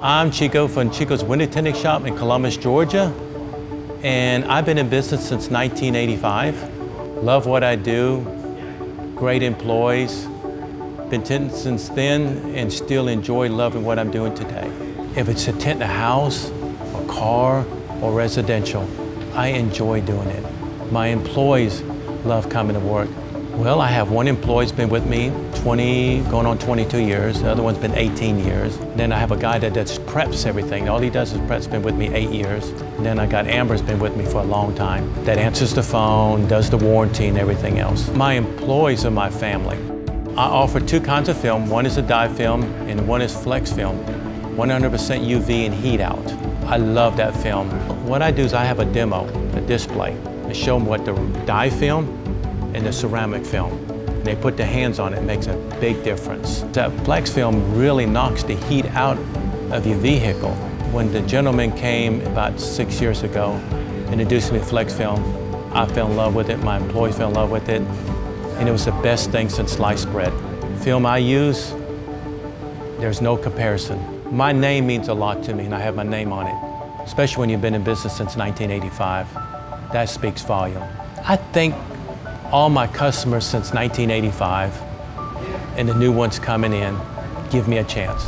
I'm Chico from Chico's Window Tinting Shop in Columbus, Georgia. And I've been in business since 1985. Love what I do, great employees. Been tinting since then and still enjoy loving what I'm doing today. If it's to tint a house, a car, or residential, I enjoy doing it. My employees love coming to work. Well, I have one employee who's been with me 20, going on 22 years. The other one's been 18 years. Then I have a guy that does preps everything. All he does is preps, been with me 8 years. And then I got Amber's been with me for a long time. That answers the phone, does the warranty and everything else. My employees are my family. I offer 2 kinds of film. One is a dye film and one is Flexfilm. 100% UV and heat out. I love that film. What I do is I have a demo, a display, to show them what the dye film and the ceramic film. And they put their hands on it, it makes a big difference. That Flexfilm really knocks the heat out of your vehicle. When the gentleman came about 6 years ago, introduced me to Flexfilm, I fell in love with it, my employees fell in love with it, and it was the best thing since sliced bread. Film I use, there's no comparison. My name means a lot to me, and I have my name on it, especially when you've been in business since 1985. That speaks volume. I think all my customers since 1985 and the new ones coming in give me a chance.